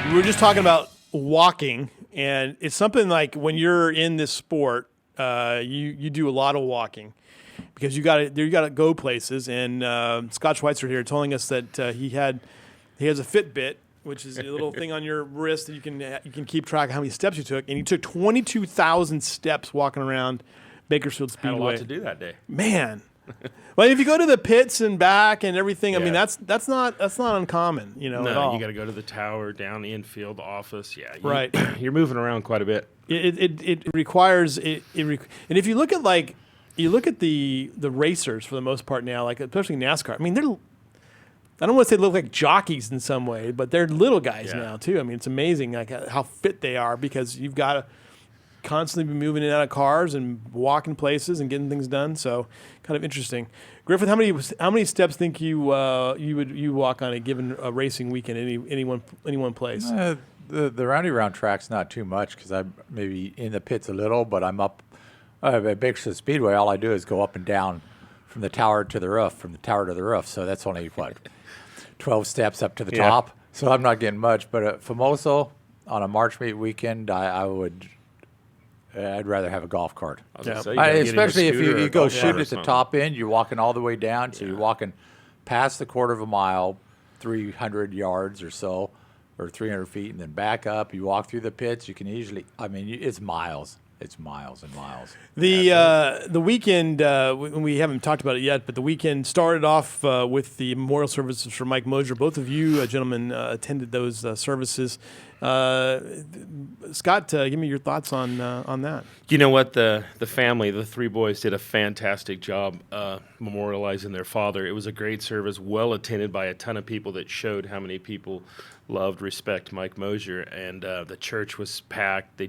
We were just talking about walking, and it's something like when you're in this sport, you do a lot of walking because you got to go places. And Scott Schweitzer here telling us that he has a Fitbit, which is a little thing on your wrist that you can keep track of how many steps you took, and he took 22,000 steps walking around Bakersfield Speedway. Had a lot to do that day, man. Well, if you go to the pits and back and everything, I mean that's not uncommon, at all. You got to go to the tower, down the infield, the office. Yeah, right. You're moving around quite a bit. It requires and if you look at the racers for the most part now, like especially NASCAR. I mean, I don't want to say they look like jockeys in some way, but they're little guys now too. I mean, it's amazing like how fit they are because you've got to constantly be moving in and out of cars and walking places and getting things done. So kind of interesting. Griffith, how many steps think you walk on a given racing weekend any one place? The roundy round track's not too much because I'm maybe in the pits a little, but I'm up at Bakersfield Speedway. All I do is go up and down from the tower to the roof. So that's only 12 steps up to the top. So I'm not getting much. But at Famoso on a March meet weekend, I'd rather have a golf cart. Especially if you go shoot at the top end, you're walking all the way down. So you're walking past the quarter of a mile, 300 yards or so, or 300 feet, and then back up. You walk through the pits. You can easily, it's miles. It's miles and miles. The weekend, we haven't talked about it yet, but the weekend started off with the memorial services for Mike Moshier. Both of you gentlemen attended those services. Scott, give me your thoughts on that. You know what? The family, the three boys, did a fantastic job memorializing their father. It was a great service, well attended by a ton of people that showed how many people loved, respect Mike Moshier, and the church was packed.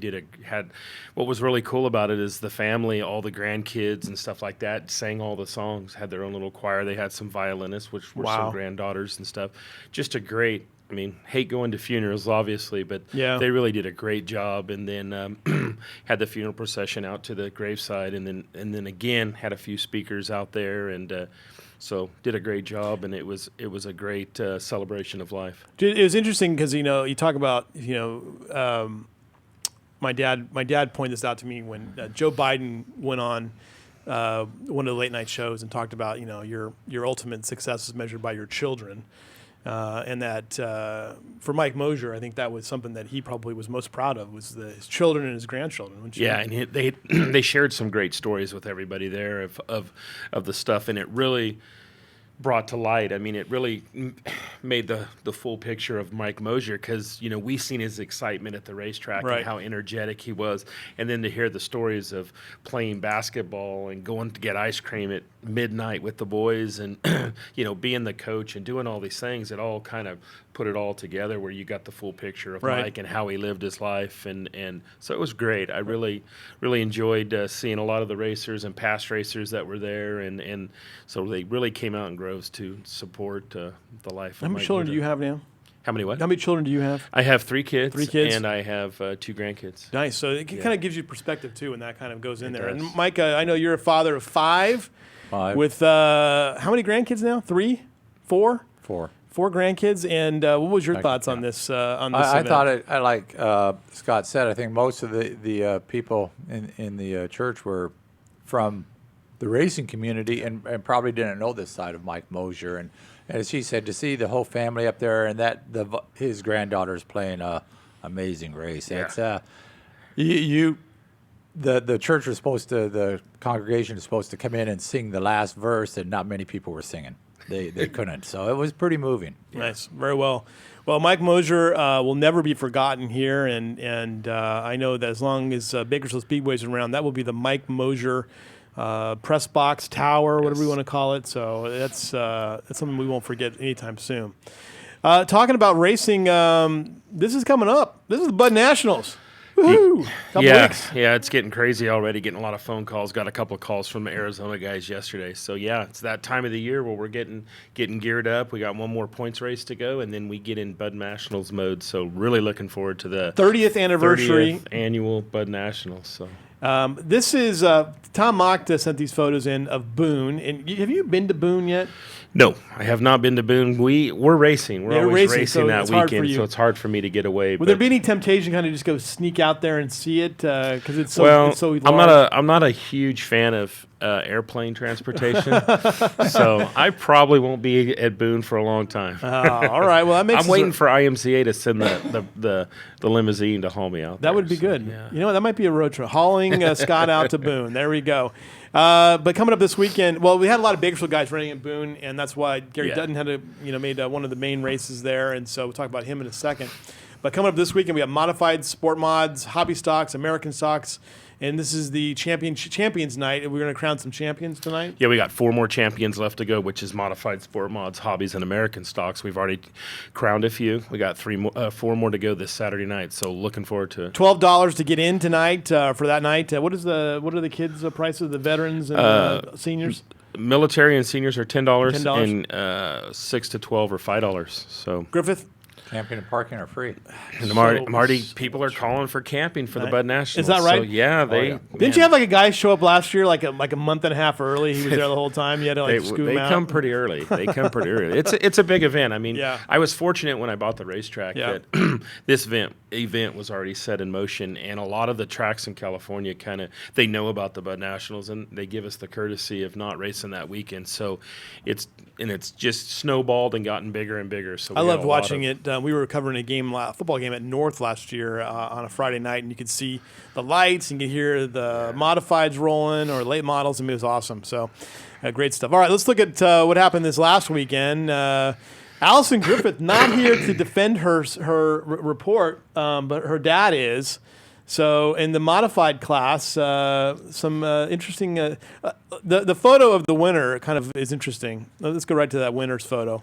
What was really cool about it is the family, all the grandkids and stuff like that, sang all the songs, had their own little choir. They had some violinists, which were some granddaughters and stuff. Just a great. I mean, hate going to funerals, obviously, but they really did a great job. And then had the funeral procession out to the graveside, and then again had a few speakers out there, and so did a great job. And it was a great celebration of life. It was interesting because you talk about my dad pointed this out to me when Joe Biden went on one of the late night shows and talked about your ultimate success is measured by your children. And that for Mike Moshier, I think that was something that he probably was most proud of was his children and his grandchildren. And they shared some great stories with everybody there of the stuff, and it really brought to light. I mean, it really made the full picture of Mike Moshier because, we seen his excitement at the racetrack and how energetic he was. And then to hear the stories of playing basketball and going to get ice cream at midnight with the boys and, being the coach and doing all these things, it all kind of put it all together where you got the full picture of Mike and how he lived his life. And so it was great. I really, really enjoyed seeing a lot of the racers and past racers that were there. And so they really came out in groves to support the life of Mike. How many children do you have now? How many what? How many children do you have? I have 3 kids. 3 kids? And I have 2 grandkids. Nice. So it kind of gives you perspective, too, when that kind of goes in there. Does. And Mike, I know you're a father of 5. 5. With how many grandkids now? 3? 4? 4. 4 grandkids. And what was your thoughts on this event? I thought like Scott said, I think most of the people in the church were from the racing community and probably didn't know this side of Mike Moshier. And as he said, to see the whole family up there and his granddaughter's playing a amazing race. Yeah. It's the church was the congregation was supposed to come in and sing the last verse, and not many people were singing. They couldn't. So it was pretty moving. Nice. Very well. Well, Mike Moshier will never be forgotten here, and I know that as long as Bakersfield Speedway is around, that will be the Mike Moshier press box tower, whatever you want to call it. So that's something we won't forget anytime soon. Talking about racing, this is coming up. This is the Bud Nationals. Woo-hoo. Couple weeks. Yeah, it's getting crazy already, getting a lot of phone calls. Got a couple of calls from the Arizona guys yesterday. So, yeah, it's that time of the year where we're getting geared up. We got one more points race to go, and then we get in Bud Nationals mode. So, really looking forward to the 30th anniversary. 30th annual Bud Nationals. So. This is Tom Mock sent these photos in of Boone. And have you been to Boone yet? No, I have not been to Boone. We're racing. We're always racing so that it's hard for weekend, you. so it's hard for me to get away. Would there be any temptation kind of just go sneak out there and see it because it's so large? I'm not a huge fan of airplane transportation, so I probably won't be at Boone for a long time. All right. Well, that makes. I'm waiting for IMCA to send the limousine to haul me out. That would be good. Yeah. You know what? That might be a road trip. Hauling Scott out to Boone. There we go. But coming up this weekend, well, we had a lot of Bakersfield guys running at Boone, and that's why Gary Dutton had made one of the main races there, and so we'll talk about him in a second. But coming up this weekend, we have modified sport mods, hobby stocks, American stocks, and this is the champions night. We're going to crown some champions tonight. Yeah, we got 4 more champions left to go, which is modified sport mods, hobbies, and American stocks. We've already crowned a few. We got 4 more to go this Saturday night, so looking forward to it. $12 to get in tonight for that night. What are the kids' prices? The veterans and the seniors. Military and seniors are $10, and 6 to 12 are $5. So Griffith. Camping and parking are free. And Marty, people are calling for camping for the Bud Nationals. Is that right? So, yeah, Didn't you have like a guy show up last year like a month and a half early? He was there the whole time. You had to scoot him out. They come pretty early. It's a big event. I mean, Yeah. I was fortunate when I bought the racetrack that this event was already set in motion, and a lot of the tracks in California they know about the Bud Nationals, and they give us the courtesy of not racing that weekend. So it's just snowballed and gotten bigger and bigger. So I loved watching it. We were covering a football game at North last year on a Friday night, and you could see the lights and you could hear the modifieds rolling or late models, and it was awesome. So great stuff. All right, let's look at what happened this last weekend. Allison Griffith not here to defend her report, but her dad is. So in the modified class, some interesting. The photo of the winner kind of is interesting. Let's go right to that winner's photo.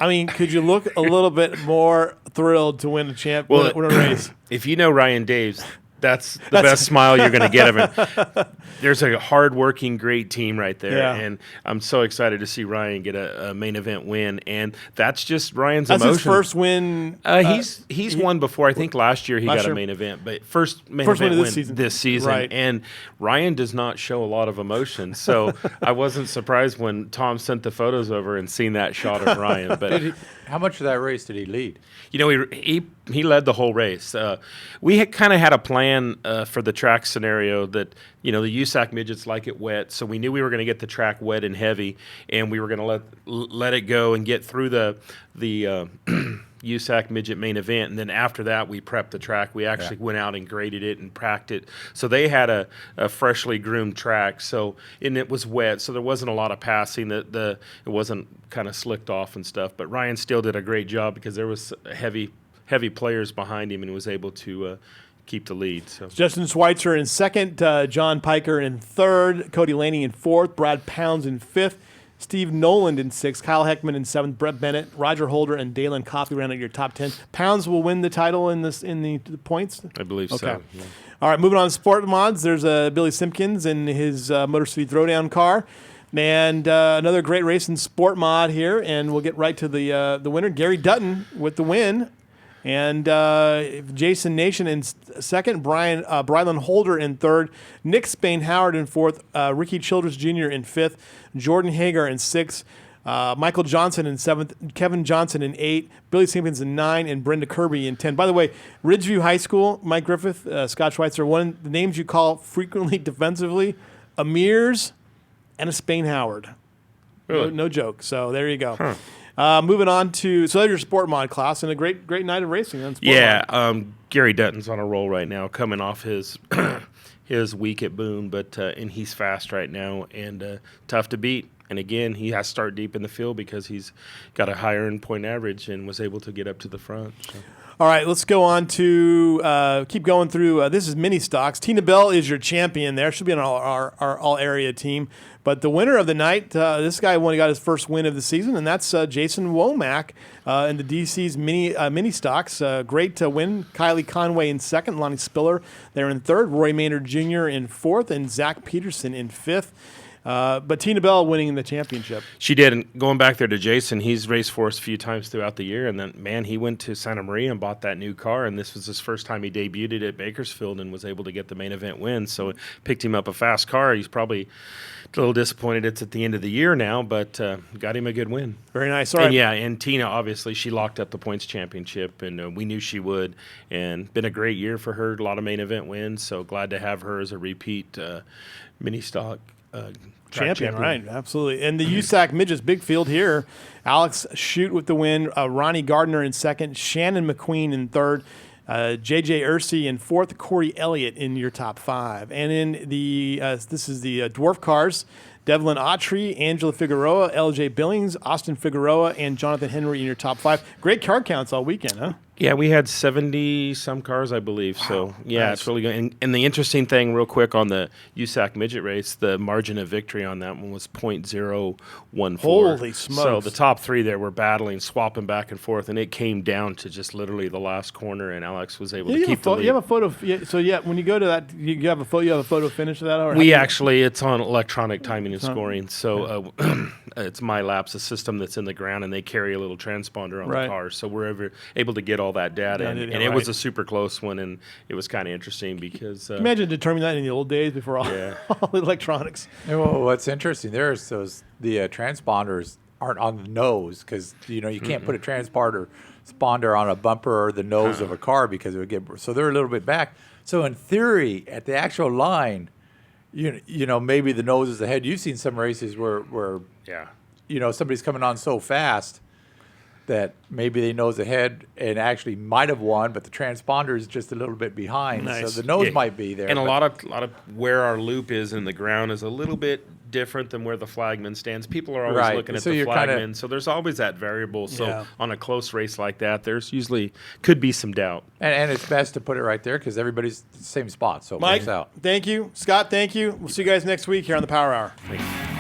I mean, could you look a little bit more thrilled to win a race? If you know Ryan Daves, that's the best smile you're going to get of him. There's a hard-working, great team right there, and I'm so excited to see Ryan get a main event win, and that's just Ryan's emotion. That's his first win. He's won before. I think last year he got a main event, but first main event win this season. Right. And Ryan does not show a lot of emotion, so I wasn't surprised when Tom sent the photos over and seen that shot of Ryan. But how much of that race did he lead? He led the whole race. We had kind of had a plan for the track scenario that, the USAC midgets like it wet, so we knew we were going to get the track wet and heavy, and we were going to let it go and get through the USAC midget main event, and then after that we prepped the track. We actually went out and graded it and pracked it. So they had a freshly groomed track, and it was wet, so there wasn't a lot of passing. It wasn't kind of slicked off and stuff, but Ryan still did a great job because there was heavy players behind him and was able to keep the lead. So Justin Schweitzer in second, John Piker in third, Cody Laney in fourth, Brad Pounds in fifth, Steve Noland in sixth, Kyle Heckman in seventh, Brett Bennett, Roger Holder, and Dalen Coffey round out your top 10. Pounds will win the title in the points? I believe okay. So. Yeah. All right, moving on to sport mods. There's Billy Simpkins in his Motor City Throwdown car. And another great race in sport mod here, and we'll get right to the winner, Gary Dutton with the win. And Jason Nation in second, Brylan Holder in third, Nick Spain Howard in fourth, Ricky Childress Jr. in fifth, Jordan Hagar in sixth, Michael Johnson in seventh, Kevin Johnson in eighth, Billy Simpkins in nine, and Brenda Kirby in 10. By the way, Ridgeview High School, Mike Griffith, Scott Schweitzer, one of the names you call frequently defensively, a Mears and a Spain Howard. Really? No joke. So there you go. Huh. Moving on to that's your sport mod class and a great night of racing on sport mod. Gary Dutton's on a roll right now, coming off his his week at Boone, but and he's fast right now and tough to beat. And again, he has to start deep in the field because he's got a higher end point average and was able to get up to the front. So. All right, let's go on to keep going through. This is mini stocks. Tina Bell is your champion there. She'll be on our all area team. But the winner of the night, this guy got his first win of the season, and that's Jason Womack in the DC's mini stocks. Great win. Kylie Conway in second, Lonnie Spiller there in third, Roy Maynard Jr. in fourth, and Zach Peterson in fifth. But Tina Bell winning the championship. She did. And going back there to Jason, he's raced for us a few times throughout the year. And then, man, he went to Santa Maria and bought that new car. And this was his first time he debuted at Bakersfield and was able to get the main event win. So it picked him up a fast car. He's probably a little disappointed it's at the end of the year now, but got him a good win. Very nice. All right. And yeah, and Tina, obviously, she locked up the points championship, and we knew she would. And been a great year for her, a lot of main event wins. So glad to have her as a repeat mini stock champion, right? Absolutely. And the USAC Midgets big field here. Alex Shute with the win. Ronnie Gardner in second. Shannon McQueen in third. J.J. Ursay in fourth. Corey Elliott in your top five. And in the this is the dwarf cars. Devlin Autry, Angela Figueroa, L.J. Billings, Austin Figueroa, and Jonathan Henry in your top five. Great car counts all weekend, huh? Yeah, we had 70-some cars, I believe. Wow. So, yeah, nice. It's really good. And the interesting thing, real quick, on the USAC midget race, the margin of victory on that one was .014. Holy smokes. So the top three there were battling, swapping back and forth, and it came down to just literally the last corner, and Alex was able to keep the lead. You have a photo. So, yeah, when you go to that, you have a photo finish of that? Or it's on electronic timing and scoring. So it's My Laps, a system that's in the ground, and they carry a little transponder on the car. So we're able to get all that data, and it was a super close one, and it was kind of interesting because imagine determining that in the old days before all the electronics. Well, what's interesting there is the transponders aren't on the nose because you can't put a transponder on a bumper or the nose of a car because it would get so they're a little bit back. So in theory, at the actual line, maybe the nose is ahead. You've seen some races where somebody's coming on so fast that maybe they nose ahead and actually might have won, but the transponder is just a little bit behind. Nice. So the nose might be there. And a lot of where our loop is in the ground is a little bit different than where the flagman stands. People are always looking at the flagman, so there's always that variable. So on a close race like that, there's usually could be some doubt. And it's best to put it right there because everybody's the same spot, so it Mike, works out. Thank you. Scott, thank you. We'll see you guys next week here on the Power Hour. Thank you.